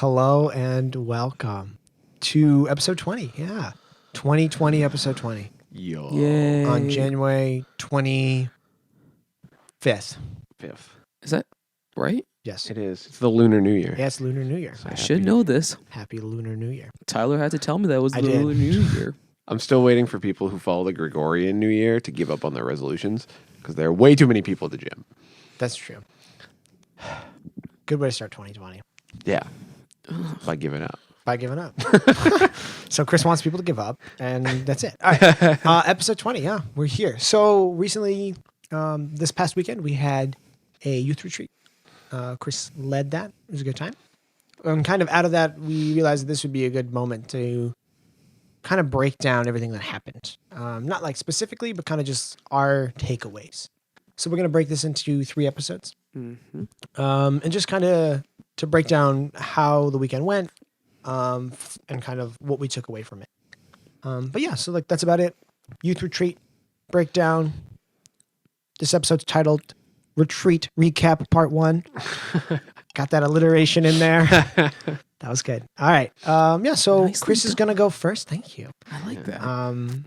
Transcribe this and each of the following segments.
Hello and welcome to episode 20. Yeah. 2020, episode 20. Yo. Yay. On January 25th. Fifth. Is that right? Yes. It is. It's the Lunar New Year. Yeah, it's Lunar New Year. So I should know this. Happy Lunar New Year. Tyler had to tell me that was I the did. Lunar New Year. I'm still waiting for people who follow the Gregorian New Year to give up on their resolutions because there are way too many people at the gym. That's true. Good way to start 2020. Yeah. By giving up. By giving up. So Chris wants people to give up, and that's it. All right. Episode 20, yeah, we're here. So recently, this past weekend, we had a youth retreat. Chris led that. It was a good time. And kind of out of that, we realized that this would be a good moment to kind of break down everything that happened. Not like specifically, but kind of just our takeaways. So we're going to break this into 3 episodes. Mm-hmm. And just kind of to break down how the weekend went, and kind of what we took away from it. But yeah, so like that's about it. Youth retreat breakdown. This episode's titled Retreat Recap Part 1. Got that alliteration in there. That was good. All right. Yeah, so Nicely Chris is done. going to go first. Thank you. I like that. And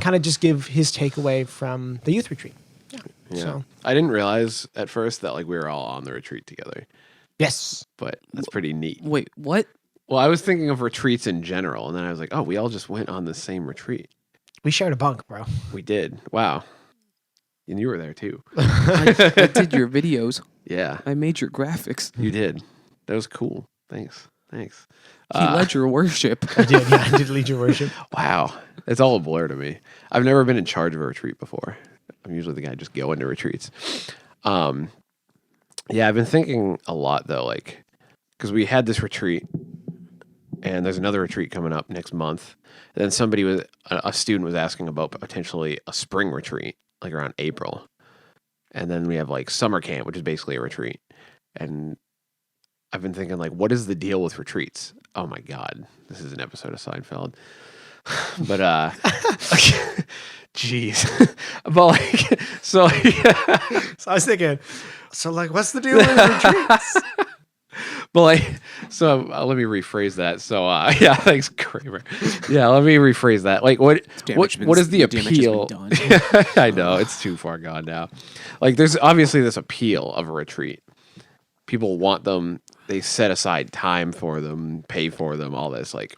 kind of just give his takeaway from the youth retreat. Yeah. So- I didn't realize at first that like we were all on the retreat together, Yes. but that's pretty neat. Wait, what? Well, I was thinking of retreats in general, and then I was like, oh, we all just went on the same retreat. We shared a bunk, bro. We did. Wow. And you were there too. I did your videos. Yeah, I made your graphics. you did. That was cool. Thanks. He led your worship. I did. Yeah, I did lead your worship. Wow. It's all a blur to me. I've never been in charge of a retreat before. I'm usually the guy just going to retreats. Yeah, I've been thinking a lot though, like, because we had this retreat and there's another retreat coming up next month. And then a student was asking about potentially a spring retreat, like around April. And then we have like summer camp, which is basically a retreat. And I've been thinking like, what is the deal with retreats? Oh my God, this is an episode of Seinfeld. But jeez. But like, so So I was thinking, so like, what's the deal with retreats? but like, so let me rephrase that. So yeah, thanks, Kramer. Yeah, let me rephrase that. Like, what is the appeal? I know it's too far gone now. Like, there's obviously this appeal of a retreat. People want them. They set aside time for them, pay for them, all this. Like,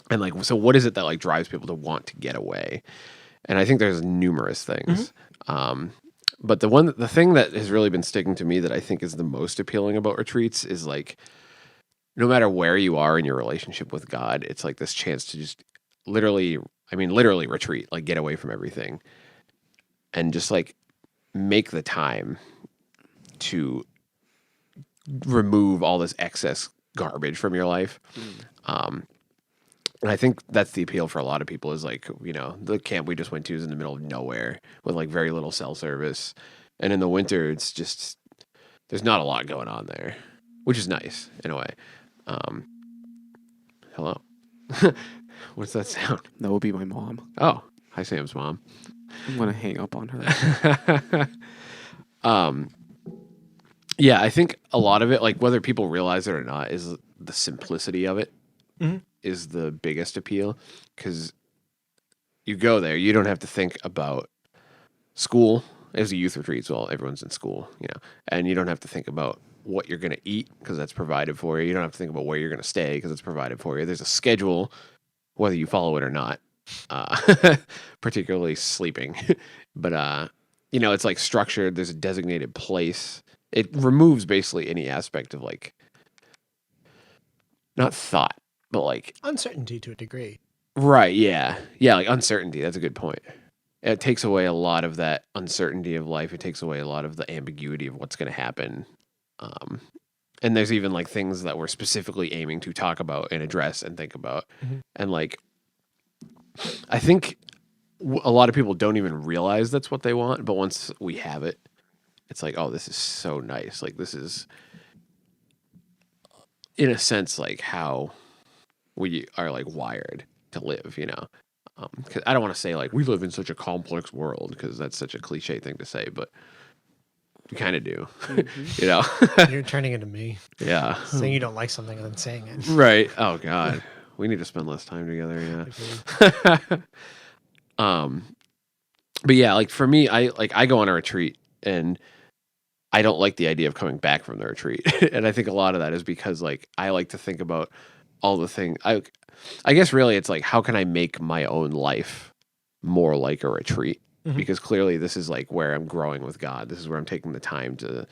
and like, so what is it that like drives people to want to get away? And I think there's numerous things. But the thing that has really been sticking to me that I think is the most appealing about retreats is like, no matter where you are in your relationship with God, it's like this chance to just literally retreat, like get away from everything and just like make the time to remove all this excess garbage from your life. And I think that's the appeal for a lot of people is like, you know, the camp we just went to is in the middle of nowhere with like very little cell service. And in the winter, it's just, there's not a lot going on there, which is nice in a way. Hello. What's that sound? That would be my mom. Oh, hi, Sam's mom. I'm going to hang up on her. Yeah, I think a lot of it, like whether people realize it or not, is the simplicity of it. Is the biggest appeal because you go there, you don't have to think about school. As a youth retreat, so everyone's in school, you know, and you don't have to think about what you're going to eat because that's provided for you. You don't have to think about where you're going to stay because it's provided for you. There's a schedule, whether you follow it or not, particularly sleeping. But, you know, it's like structured. There's a designated place. It removes basically any aspect of like, not thought, but like Uncertainty to a degree. right, yeah. Yeah, like uncertainty. That's a good point. It takes away a lot of that uncertainty of life. It takes away a lot of the ambiguity of what's going to happen. And there's even like things that we're specifically aiming to talk about and address and think about. And like, I think a lot of people don't even realize that's what they want. But once we have it, it's like, oh, this is so nice. Like this is, in a sense, like how we are like wired to live, you know? Cause I don't want to say like we live in such a complex world because that's such a cliche thing to say, but You kind of do, Mhm. you know? You're turning into me. Yeah. Saying you don't like something and then saying it. Right. Oh God. We need to spend less time together. Yeah. um, but yeah, like for me, I go on a retreat and I don't like the idea of coming back from the retreat. And I think a lot of that is because like I like to think about all the things I guess really it's like how can I make my own life more like a retreat? Mhm. Because clearly this is like where I'm growing with God. This is where I'm taking the time to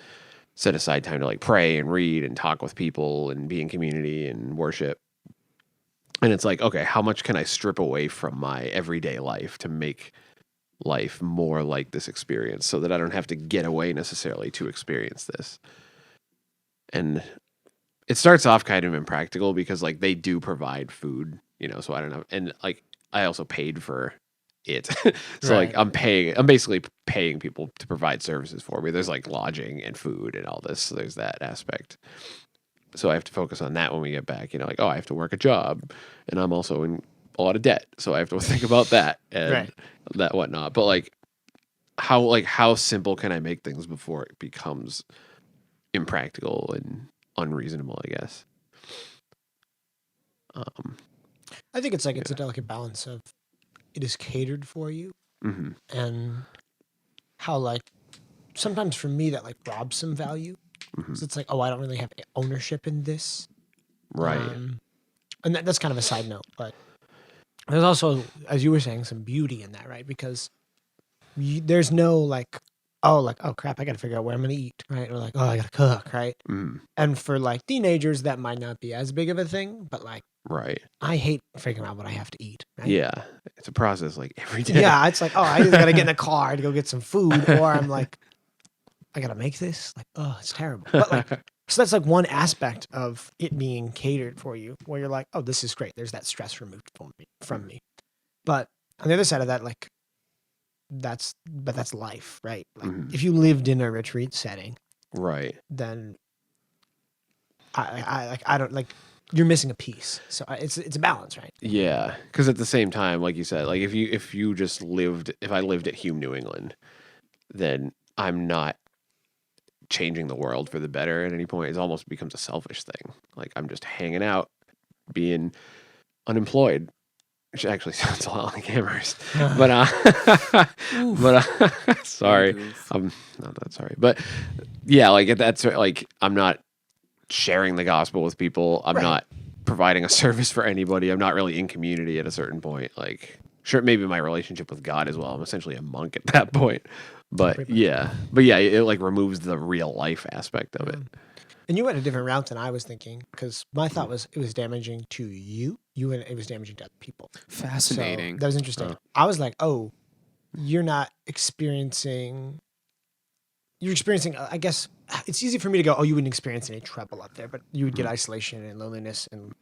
set aside time to like pray and read and talk with people and be in community and worship. And it's like, okay, how much can I strip away from my everyday life to make life more like this experience so that I don't have to get away necessarily to experience this? And it starts off kind of impractical because like they do provide food, so I don't know. And like I also paid for it. So like Right. I'm basically paying people to provide services for me. There's like lodging and food and all this. So there's that aspect. So I have to focus on that when we get back, like, oh, I have to work a job and I'm also in a lot of debt. So I have to think about that and Right. that whatnot. But how simple can I make things before it becomes impractical and unreasonable, I guess. I think it's a delicate balance of it is catered for you Mm-hmm. and how like sometimes for me that like robs some value. Mm-hmm. So it's like, oh, I don't really have ownership in this. Right. And that's kind of a side note, but there's also, as you were saying, some beauty in that, right? Because there's no like, oh crap, I got to figure out where I'm going to eat, right? Or like, oh, I got to cook, right? Mm-hmm. And for like teenagers, that might not be as big of a thing, but like, Right. I hate figuring out what I have to eat. Right? Yeah. It's a process like every day. Yeah, it's like, oh, I just got to get in a car to go get some food, or I'm like, I got to make this. Like, oh, it's terrible. But like, so that's like one aspect of it being catered for you, where you're like, oh, this is great. There's that stress removed from me. But on the other side of that, like, that's life, right? Like, Mhm. if you lived in a retreat setting, Right. then I don't like you're missing a piece. So it's a balance, right? Yeah. Because at the same time, like you said, like if I lived at Hume, New England, then I'm not changing the world for the better at any point. It almost becomes a selfish thing. Like I'm just hanging out, being unemployed, which actually sounds a lot like Amherst. But sorry, Goof. I'm not that sorry. But yeah, like that's like I'm not sharing the gospel with people. I'm Right. not providing a service for anybody. I'm not really in community at a certain point. Like sure, maybe my relationship with God as well. I'm essentially a monk at that point. But Pretty much. yeah, it like removes the real life aspect of it. And you went a different route than I was thinking, because my thought was it was damaging to you. It was damaging to other people. Fascinating. So that was interesting. I was like, oh, you're not experiencing. You're experiencing. I guess it's easy for me to go, oh, you wouldn't experience any trouble up there, but you would get isolation and loneliness, and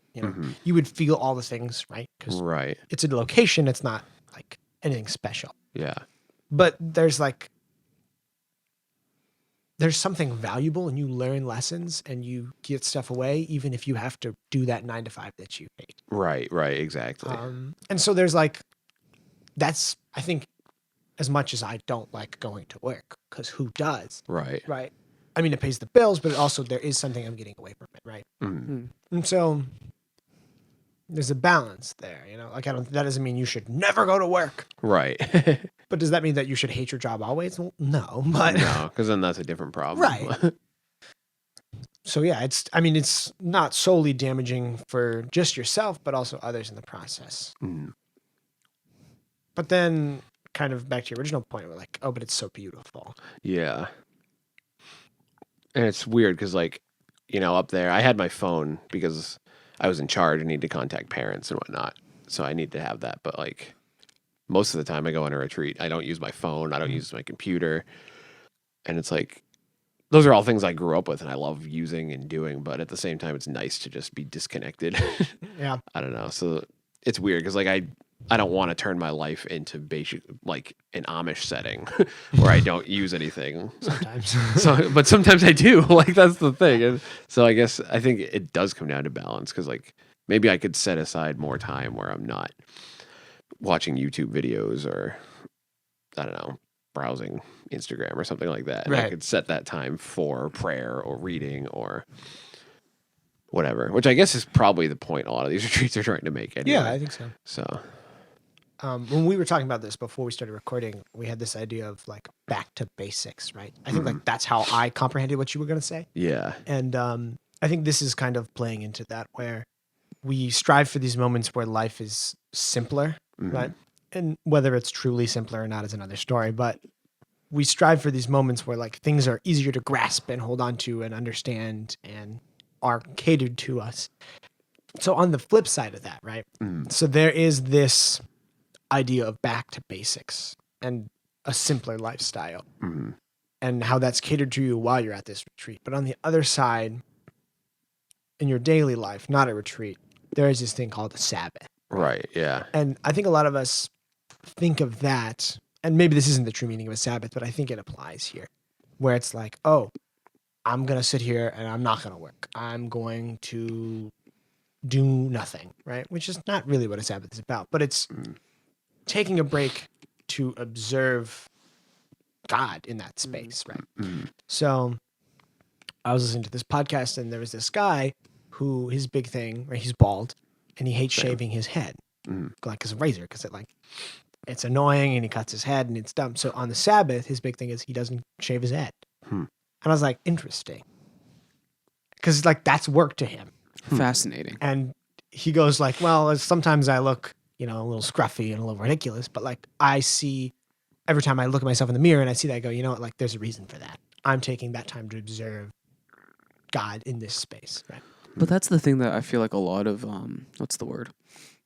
you would feel all the things, right? Because Right. it's a location. It's not like anything special. Yeah. But there's something valuable, and you learn lessons and you get stuff away, even if you have to do that 9 to 5 that you hate. Right, exactly. And so there's like, that's, I think, as much as I don't like going to work, because who does? Right. Right. I mean, it pays the bills, but it also, there is something I'm getting away from it. Right. Mhm. And so there's a balance there, like that doesn't mean you should never go to work. Right. But does that mean that you should hate your job always? Well, no, but No, because then that's a different problem. Right. So yeah, it's not solely damaging for just yourself, but also others in the process. Mhm. But then kind of back to your original point, we're like, oh, but it's so beautiful. Yeah. And it's weird because, like, up there, I had my phone because I was in charge and need to contact parents and whatnot. So I need to have that. But, like, most of the time I go on a retreat, I don't use my phone. I don't use my computer. And it's like, those are all things I grew up with and I love using and doing. But at the same time, it's nice to just be disconnected. Yeah. I don't know. So it's weird because, like, I don't want to turn my life into basic, like an Amish setting where I don't use anything. Sometimes. But sometimes I do. Like that's the thing. And so I think it does come down to balance because like maybe I could set aside more time where I'm not watching YouTube videos or I don't know, browsing Instagram or something like that. And Right. I could set that time for prayer or reading or whatever, which I guess is probably the point a lot of these retreats are trying to make anyway. Yeah, I think so. So, When we were talking about this before we started recording, we had this idea of like back to basics, right? I think like that's how I comprehended what you were going to say. yeah. And I think this is kind of playing into that, where we strive for these moments where life is simpler, right? And whether it's truly simpler or not is another story, but we strive for these moments where like things are easier to grasp and hold on to and understand and are catered to us. So on the flip side of that, right? So there is this idea of back to basics and a simpler lifestyle and how that's catered to you while you're at this retreat. But on the other side, in your daily life, not a retreat, there is this thing called a Sabbath. Right. Yeah. And I think a lot of us think of that, and maybe this isn't the true meaning of a Sabbath, but I think it applies here, where it's like, oh, I'm going to sit here and I'm not going to work. I'm going to do nothing, right? Which is not really what a Sabbath is about, but it's taking a break to observe God in that space, right? So I was listening to this podcast and there was this guy who his big thing, right? He's bald and he hates shaving his head, like as a razor, because it's annoying and he cuts his head and it's dumb. So on the Sabbath, his big thing is he doesn't shave his head. And I was like, interesting. Because like that's work to him. Fascinating. And he goes like, well, sometimes I look, a little scruffy and a little ridiculous, but like I see every time I look at myself in the mirror and I see that, I go, you know what, like there's a reason for that. I'm taking that time to observe God in this space, right? But that's the thing that I feel like a lot of what's the word?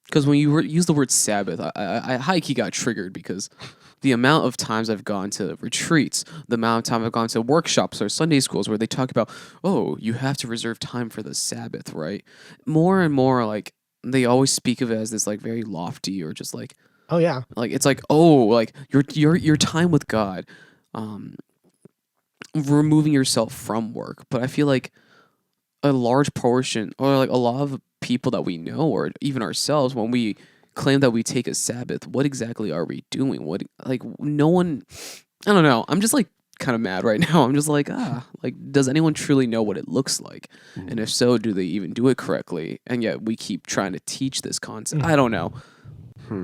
Because when you use the word Sabbath, I high-key got triggered because the amount of times I've gone to retreats, the amount of time I've gone to workshops or Sunday schools where they talk about, oh, you have to reserve time for the Sabbath, right? More and more, like, they always speak of it as this, like, very lofty or just, like, Oh, yeah. like, it's like, oh, like, your time with God, removing yourself from work. But I feel like a large portion, or, like, a lot of people that we know, or even ourselves, when we claim that we take a Sabbath, what exactly are we doing? What, like, no one, I don't know. I'm just like kind of mad right now. I'm just like, like, does anyone truly know what it looks like? And if so, do they even do it correctly? And yet we keep trying to teach this concept. I don't know.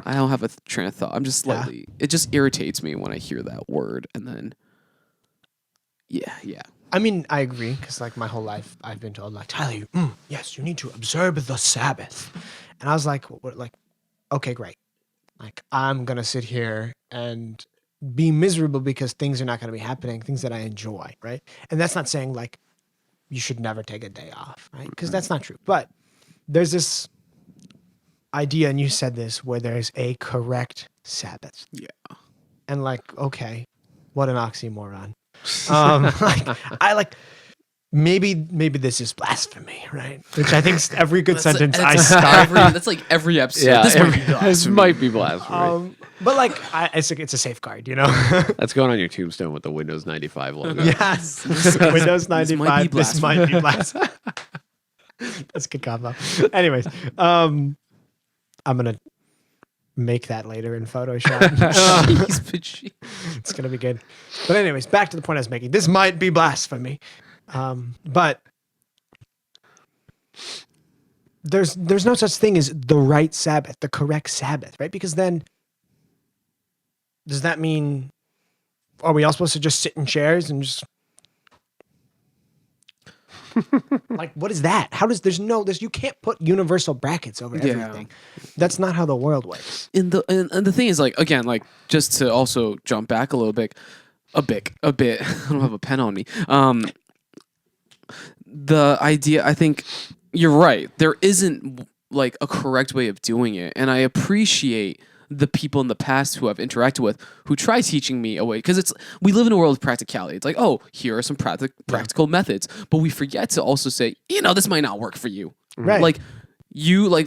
I don't have a train of thought. I'm just slightly, it just irritates me when I hear that word. And then, yeah. I mean, I agree, because like my whole life I've been told like, Tyler, yes, you need to observe the Sabbath. And I was like, okay, great. Like I'm going to sit here and be miserable because things are not going to be happening, things that I enjoy, right? And that's not saying like you should never take a day off, right? Because that's not true. But there's this idea, and you said this, where there's a correct Sabbath. Yeah. And like, okay, what an oxymoron. Maybe this is blasphemy, right? Which I think every good sentence I start. That's like every episode. Yeah, This might be blasphemy. But like, it's a safeguard, That's going on your tombstone with the Windows 95 logo. Yes, Windows 95. This might be blasphemy. That's a good combo. Anyways, I'm gonna make that later in Photoshop. It's gonna be good. But anyways, back to the point I was making. This might be blasphemy. But there's no such thing as the right Sabbath, the correct Sabbath, right? Because then does that mean, are we all supposed to just sit in chairs and just like, what is that? How does you can't put universal brackets over everything. That's not how the world works. And the thing is, like, again, like, just to also jump back a little bit, a bit. I don't have a pen on me. The idea, I think you're right. There isn't like a correct way of doing it. And I appreciate the people in the past who I've interacted with who try teaching me a way, because we live in a world of practicality. It's like, oh, here are some practical methods, but we forget to also say, this might not work for you. Right. Like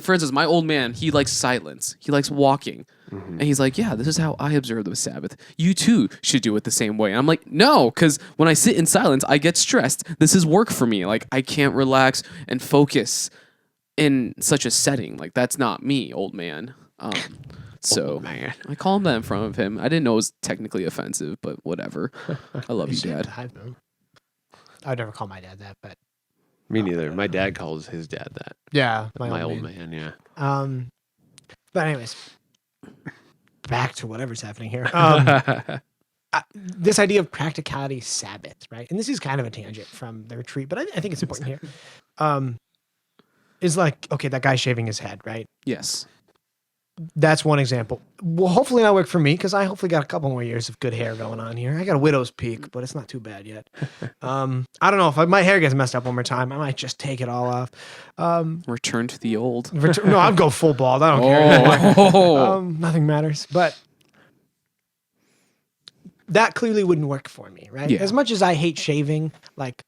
for instance, my old man, he likes silence. He likes walking. And he's like, yeah, this is how I observe the Sabbath. You too should do it the same way. And I'm like, no, because when I sit in silence, I get stressed. This is work for me. Like, I can't relax and focus in such a setting. Like, that's not me, old man. So man. I call him that in front of him. I didn't know it was technically offensive, but whatever. I love you, Dad. I would never call my dad that, but Me neither. My dad calls his dad that. yeah, My old man, yeah. But anyways, back to whatever's happening here. This idea of practicality Sabbath, right? And this is kind of a tangent from the retreat, but I think it's important here. Is like, okay, that guy shaving his head, right? Yes. That's one example. Well, hopefully not work for me because I hopefully got a couple more years of good hair going on here. I got a widow's peak, but it's not too bad yet. I don't know if my hair gets messed up one more time. I might just take it all off. Return to the old. No, I'll go full bald. I don't care anymore. Nothing matters. But that clearly wouldn't work for me, right? Yeah. As much as I hate shaving, like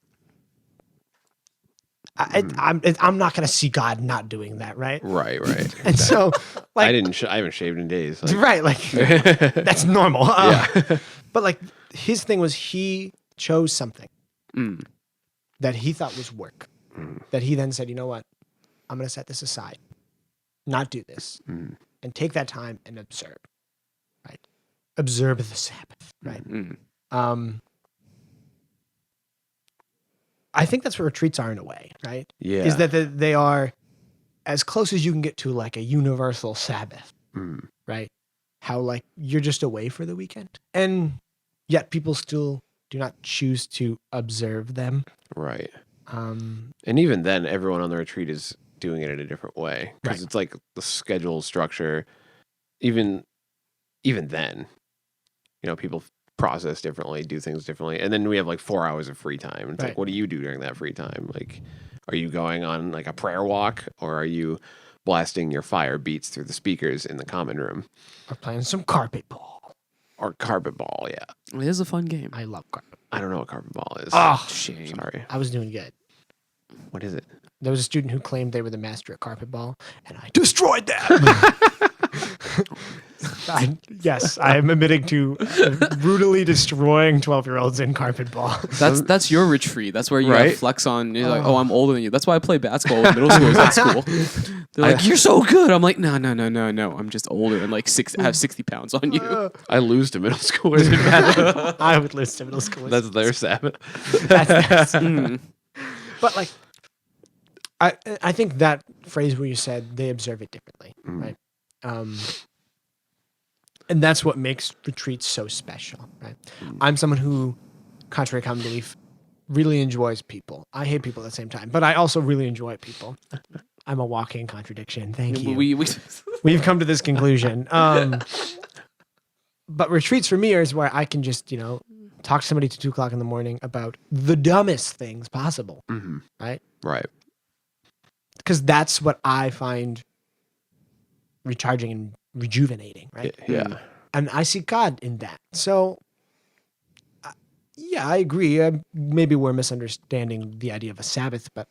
I'm not gonna see God not doing that, right? Right. And so, like, I haven't shaved in days. Like, right, like that's normal. Yeah. But like his thing was he chose something that he thought was work. That he then said, you know what, I'm gonna set this aside, not do this, and take that time and observe, right? Observe the Sabbath, right? I think that's what retreats are in a way, right? Yeah. Is that they are as close as you can get to like a universal Sabbath, right? How like you're just away for the weekend, and yet people still do not choose to observe them. Right. And even then, everyone on the retreat is doing it in a different way because it's like the schedule structure. Even then, people process differently, do things differently, and then we have like 4 hours of free time. It's like, what do you do during that free time? Like, are you going on like a prayer walk, or are you blasting your fire beats through the speakers in the common room, Or playing some carpet ball. or carpet ball? Yeah, It is a fun game. I love carpet. I don't know what carpet ball is. Oh, Shame. Sorry. I was doing good. What is it? There was a student who claimed they were the master at carpet ball, and I destroyed them. Yes, I am admitting to brutally destroying 12-year-olds in carpet ball. That's your retreat. That's where you Right? flex on. You're like, oh, I'm older than you. That's why I play basketball with middle schoolers at school. They're like, you're so good. I'm like, no. I'm just older and like I have 60 pounds on you. I lose to middle schoolers in basketball. I would list to middle school. That's their Sabbath. But like, I think that phrase where you said they observe it differently, right? And that's what makes retreats so special, right? I'm someone who, contrary to common belief, really enjoys people. I hate people at the same time, but I also really enjoy people. I'm a walking contradiction. Thank you. We've come to this conclusion. But retreats for me is where I can just, talk to somebody to 2 o'clock in the morning about the dumbest things possible, right? Right. Because that's what I find recharging and rejuvenating, right? Yeah. And I see God in that. So, yeah, I agree. Maybe we're misunderstanding the idea of a Sabbath, but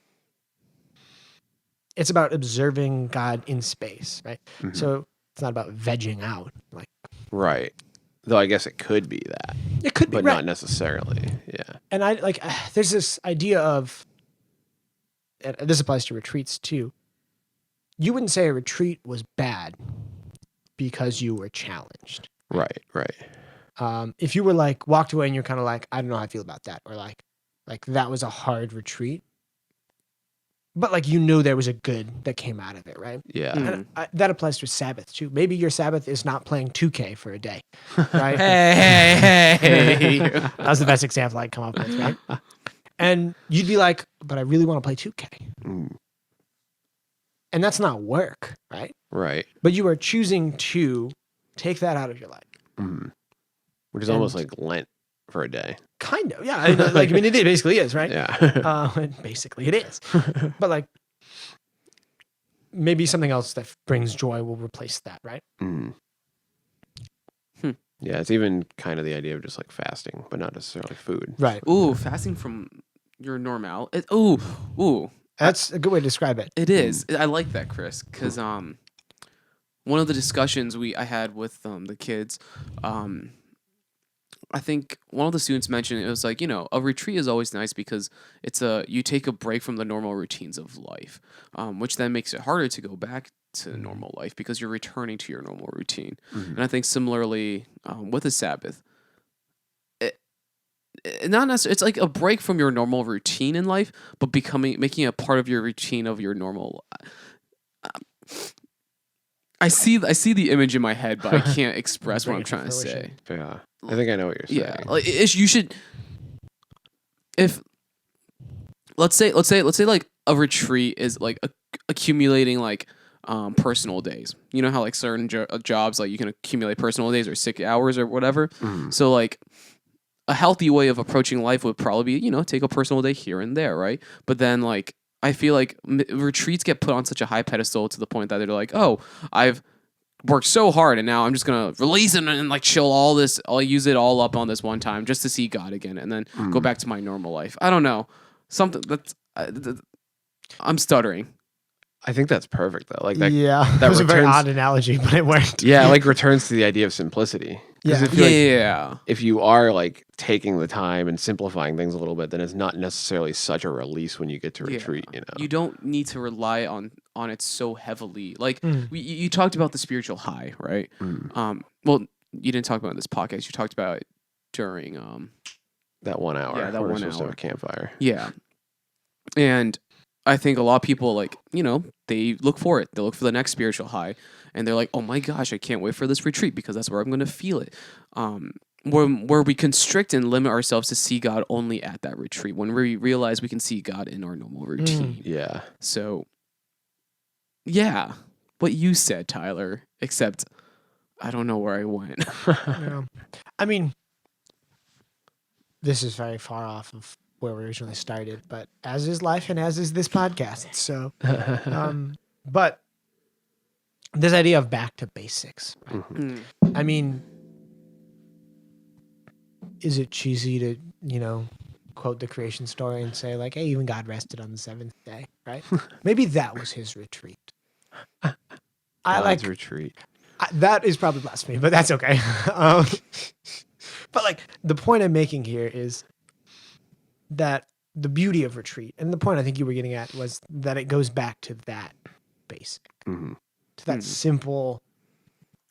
it's about observing God in space, right? So it's not about vegging out. Like, right. Though I guess it could be that. It could be, but right. not necessarily. Yeah. And I like, there's this idea of, and this applies to retreats too. You wouldn't say a retreat was bad because you were challenged. Right. If you were like walked away and you're kind of like, I don't know how I feel about that, or like that was a hard retreat, but like there was a good that came out of it, right? Yeah. And that applies to Sabbath too. Maybe your Sabbath is not playing 2K for a day, right? Hey. That was the best example I could come up with, right? And you'd be like, but I really want to play 2K. And that's not work, right? Right. But you are choosing to take that out of your life. Which is almost like Lent for a day. Kind of, yeah. It basically is, right? Yeah. Basically it is. But like, maybe something else that brings joy will replace that, right? Yeah, it's even kind of the idea of just like fasting, but not necessarily food. Right. Ooh, fasting from your normal. Ooh. That's a good way to describe it. It is. I like that, Chris, because one of the discussions I had with the kids, I think one of the students mentioned it was like, a retreat is always nice because you take a break from the normal routines of life, which then makes it harder to go back to normal life because you're returning to your normal routine. And I think similarly with the Sabbath, not necessarily, it's like a break from your normal routine in life, but making it a part of your routine of your normal. I see the image in my head, but I can't express what I'm trying to say. Yeah, I think I know what you're saying. Yeah, like you should. If let's say like a retreat is like accumulating like personal days. You know how like certain jobs like you can accumulate personal days or sick hours or whatever. So like a healthy way of approaching life would probably be take a personal day here and there, right? But then like I feel like retreats get put on such a high pedestal to the point that they're like, oh, I've worked so hard and now I'm just gonna release it and like chill all this. I'll use it all up on this one time just to see God again and then go back to my normal life. I don't know, something that's I'm stuttering. I think that's perfect though. Like that. Yeah, that was a very odd analogy, but it worked. Yeah, like returns to the idea of simplicity. Yeah, if you are like taking the time and simplifying things a little bit, then it's not necessarily such a release when you get to retreat. You don't need to rely on it so heavily. Like you talked about the spiritual high, right? Well, you didn't talk about it in this podcast. You talked about it during that 1 hour. Yeah, that 1 hour campfire. Yeah, and I think a lot of people like they look for it. They look for the next spiritual high, and they're like, "Oh my gosh, I can't wait for this retreat because that's where I'm going to feel it." Where we constrict and limit ourselves to see God only at that retreat when we realize we can see God in our normal routine. Yeah. So, yeah, what you said, Tyler, except I don't know where I went. Yeah. I mean, this is very far off of where we originally started, but as is life and as is this podcast. So, but this idea of back to basics. Right? I mean, is it cheesy to, quote the creation story and say like, hey, even God rested on the seventh day, right? Maybe that was his retreat. God's retreat. That is probably blasphemy, but that's okay. But like the point I'm making here is that the beauty of retreat, and the point I think you were getting at was that it goes back to that basic, to that simple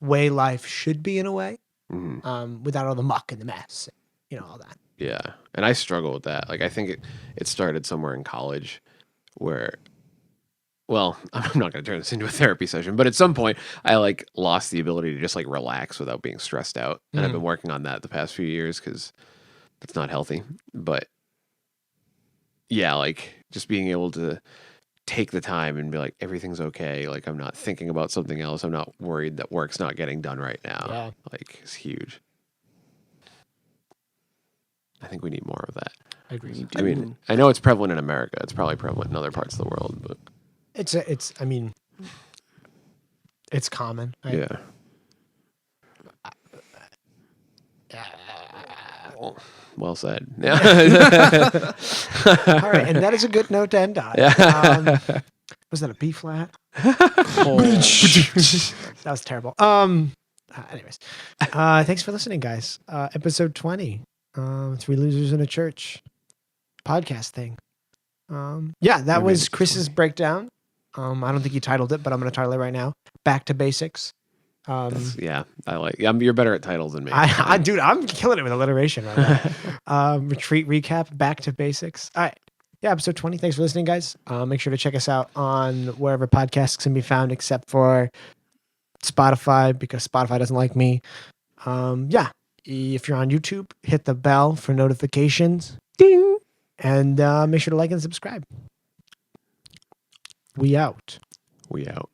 way life should be in a way, without all the muck and the mess, all that. Yeah, and I struggle with that. Like I think it started somewhere in college where, well, I'm not going to turn this into a therapy session, but at some point I like lost the ability to just like relax without being stressed out, and I've been working on that the past few years because that's not healthy, but. Yeah, like just being able to take the time and be like, everything's okay. Like I'm not thinking about something else. I'm not worried that work's not getting done right now. Yeah. Like it's huge. I think we need more of that. I agree. I mean, I know it's prevalent in America. It's probably prevalent in other parts of the world, but it's common. Yeah. Well said. Yeah. All right, and that is a good note to end on. Yeah. Was that a B flat? That was terrible. Anyways, thanks for listening, guys. Episode 20, 3 Losers in a Church podcast thing. That was Chris's breakdown. I don't think he titled it, but I'm going to title it right now. Back to Basics. I like. You're better at titles than me. Dude, I'm killing it with alliteration right now. Retreat recap, back to basics. All right. Yeah, episode 20. Thanks for listening, guys. Make sure to check us out on wherever podcasts can be found, except for Spotify, because Spotify doesn't like me. If you're on YouTube, hit the bell for notifications. Ding! And make sure to like and subscribe. We out. We out.